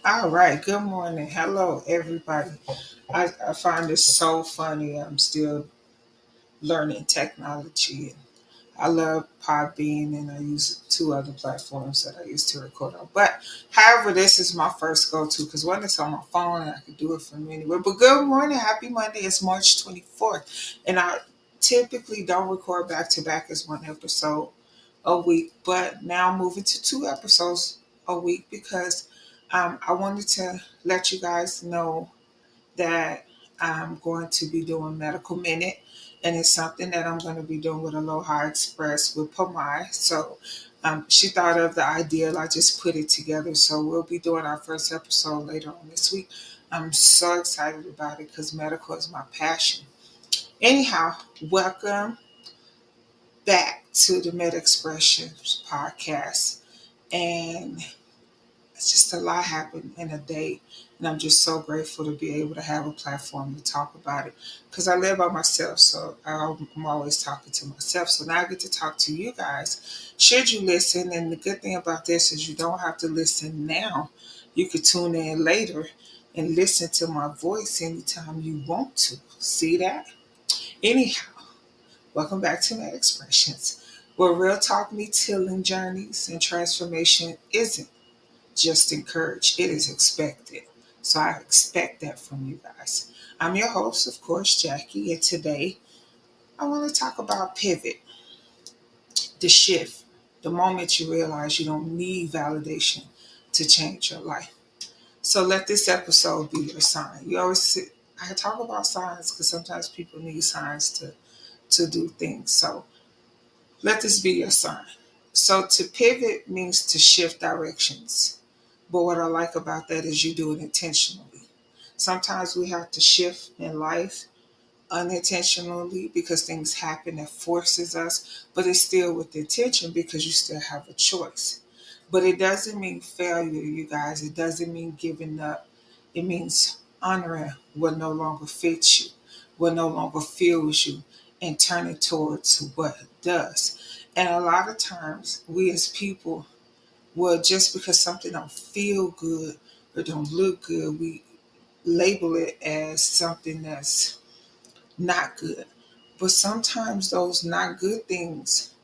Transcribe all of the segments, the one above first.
All right, good morning. Hello, everybody. I find this so funny. I'm still learning technology. I love Podbean and I use two other platforms that I used to record on. But however, this is my first go to because when it's on my phone, I can do it from anywhere. But good morning. Happy Monday. It's March 24th. And I typically don't record back to back as one episode a week. But now I'm moving to two episodes a week because I wanted to let you guys know that I'm going to be doing Medical Minute, and it's something that I'm going to be doing with Aloha Express with Pomai. So she thought of the idea, I just put it together. So we'll be doing our first episode later on this week. I'm so excited about it because medical is my passion. Anyhow, welcome back to the Med Expressions podcast. And it's just a lot happened in a day. And I'm just so grateful to be able to have a platform to talk about it. Because I live by myself, so I'm always talking to myself. So now I get to talk to you guys. Should you listen? And the good thing about this is you don't have to listen now. You could tune in later and listen to my voice anytime you want to. See that? Anyhow, welcome back to my expressions. Where real talk meets healing journeys and transformation isn't just encouraged, it is expected. So I expect that from you guys. I'm your host, of course, Jackie, and today I want to talk about pivot, the shift, the moment you realize you don't need validation to change your life. So let this episode be your sign. I talk about signs because sometimes people need signs to do things. So let this be your sign. So to pivot means to shift directions. But what I like about that is you do it intentionally. Sometimes we have to shift in life unintentionally because things happen that forces us, but it's still with intention because you still have a choice. But it doesn't mean failure, you guys. It doesn't mean giving up. It means honoring what no longer fits you, what no longer fuels you, and turning towards what does. And a lot of times, we as people, well, just because something don't feel good or don't look good, we label it as something that's not good. But sometimes those not good things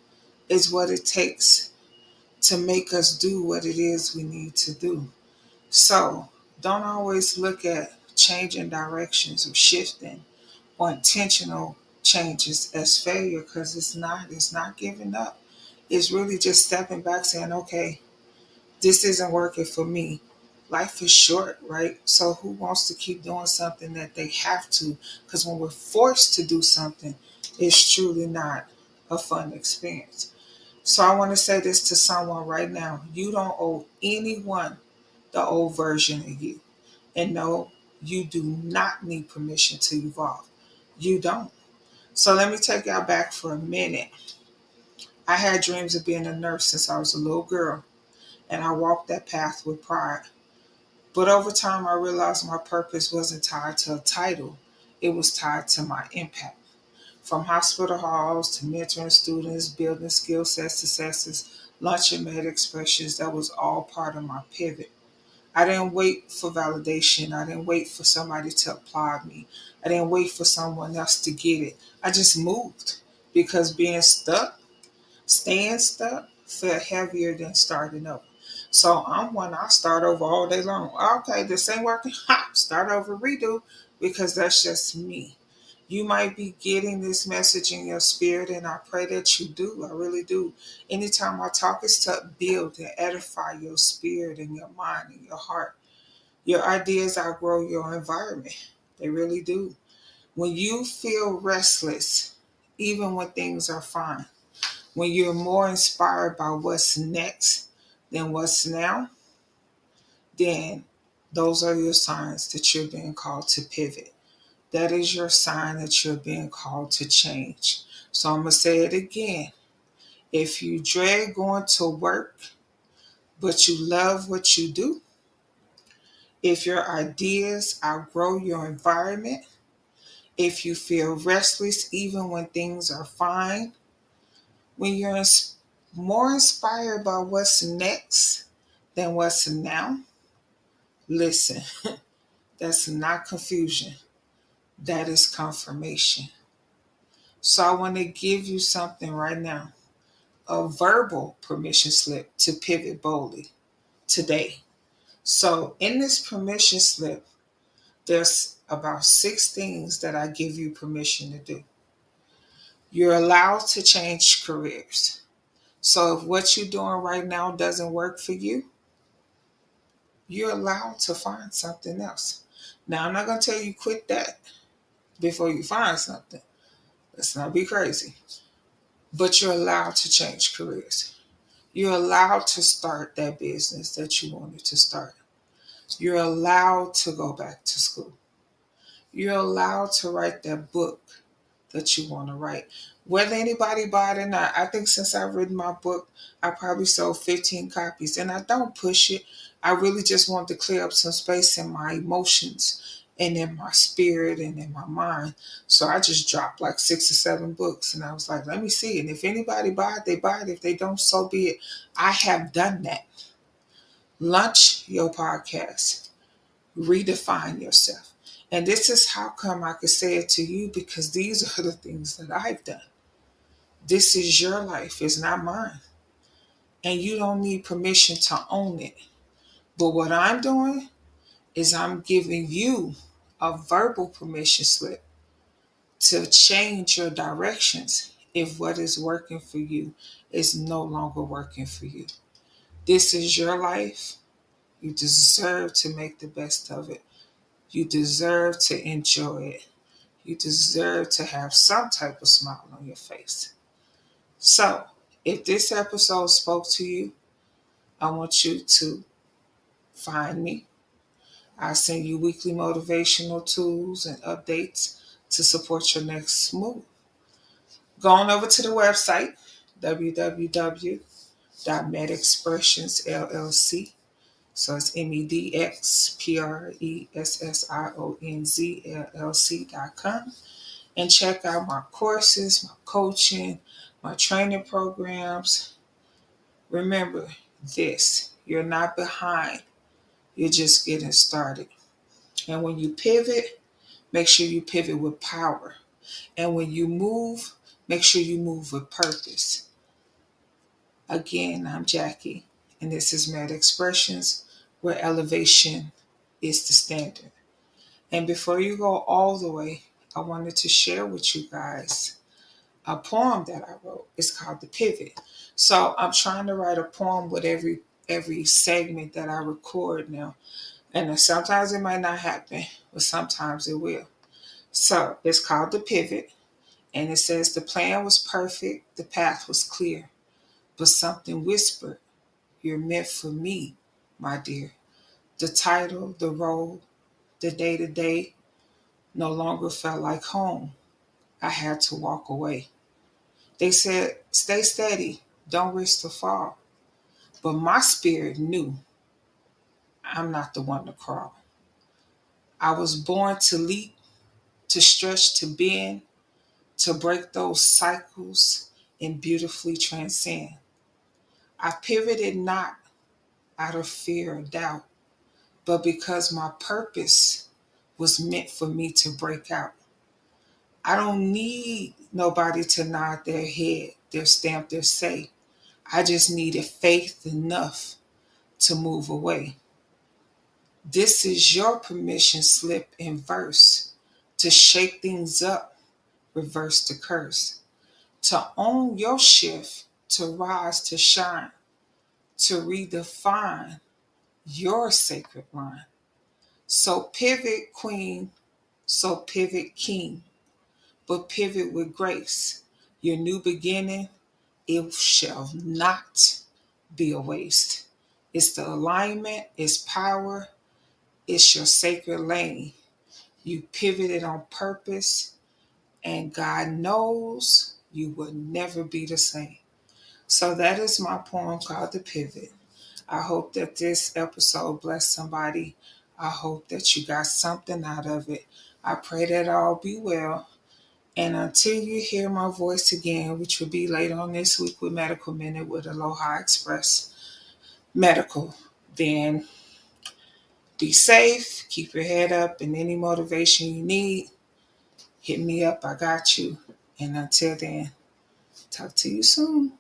is what it takes to make us do what it is we need to do. So don't always look at changing directions or shifting or intentional changes as failure because it's not giving up. It's really just stepping back saying, okay, this isn't working for me. Life is short, right? So who wants to keep doing something that they have to? Because when we're forced to do something, it's truly not a fun experience. So I want to say this to someone right now. You don't owe anyone the old version of you. And no, you do not need permission to evolve. You don't. So let me take y'all back for a minute. I had dreams of being a nurse since I was a little girl, and I walked that path with pride. But over time, I realized my purpose wasn't tied to a title, it was tied to my impact. From hospital halls to mentoring students, building skill set successes, launching med expressions, that was all part of my pivot. I didn't wait for validation. I didn't wait for somebody to applaud me. I didn't wait for someone else to get it. I just moved because staying stuck felt heavier than starting over. So I'm one, I start over all day long. Okay, this ain't working. Ha, start over, redo, because that's just me. You might be getting this message in your spirit, and I pray that you do. I really do. Anytime I talk, it's to build and edify your spirit and your mind and your heart. Your ideas outgrow your environment. They really do. When you feel restless, even when things are fine, when you're more inspired by what's next than what's now, then those are your signs that you're being called to pivot. That is your sign that you're being called to change. So I'm going to say it again. If you dread going to work, but you love what you do, if your ideas outgrow your environment, if you feel restless even when things are fine, when you're more inspired by what's next than what's now, Listen, that's not confusion. That is confirmation. So I want to give you something right now, a verbal permission slip to pivot boldly today. So in this permission slip, there's about 6 things that I give you permission to do. You're allowed to change careers. So if what you're doing right now doesn't work for you, you're allowed to find something else. Now, I'm not going to tell you quit that before you find something. Let's not be crazy. But you're allowed to change careers. You're allowed to start that business that you wanted to start. You're allowed to go back to school. You're allowed to write that book that you want to write. Whether anybody buy it or not, I think since I've written my book, I probably sold 15 copies. And I don't push it. I really just want to clear up some space in my emotions and in my spirit and in my mind. So I just dropped like 6 or 7 books. And I was like, let me see. And if anybody buy it, they buy it. If they don't, so be it. I have done that. Launch your podcast. Redefine yourself. And this is how come I could say it to you, because these are the things that I've done. This is your life, it's not mine. And you don't need permission to own it. But what I'm doing is I'm giving you a verbal permission slip to change your directions if what is working for you is no longer working for you. This is your life. You deserve to make the best of it. You deserve to enjoy it. You deserve to have some type of smile on your face. So, if this episode spoke to you, I want you to find me. I send you weekly motivational tools and updates to support your next move. Go on over to the website, www.medexpressionsllc. So it's medexpressionsllc.com. And check out my courses, my coaching, my training programs. Remember this, you're not behind, you're just getting started. And when you pivot, make sure you pivot with power. And when you move, make sure you move with purpose. Again, I'm Jackie, and this is Med Expressions, where elevation is the standard. And before you go all the way, I wanted to share with you guys a poem that I wrote. It's called The Pivot. So I'm trying to write a poem with every segment that I record now. And sometimes it might not happen, but sometimes it will. So it's called The Pivot. And it says the plan was perfect, the path was clear, but something whispered, you're meant for me, my dear. The title, the role, the day-to-day no longer felt like home. I had to walk away. They said, stay steady, don't risk the fall. But my spirit knew I'm not the one to crawl. I was born to leap, to stretch, to bend, to break those cycles and beautifully transcend. I pivoted not out of fear or doubt, but because my purpose was meant for me to break out. I don't need nobody to nod their head, their stamp, their say. I just needed faith enough to move away. This is your permission slip in verse to shake things up, reverse the curse, to own your shift, to rise, to shine, to redefine your sacred line. So pivot, queen, so pivot, king, but pivot with grace. Your new beginning, it shall not be a waste. It's the alignment, it's power, it's your sacred lane. You pivoted on purpose, and God knows you will never be the same. So that is my poem called The Pivot. I hope that this episode blessed somebody. I hope that you got something out of it. I pray that all be well. And until you hear my voice again, which will be later on this week with Medical Minute with Aloha Express Medical, then Be safe, keep your head up, and any motivation you need, hit me up. I got you. And until then, talk to you soon.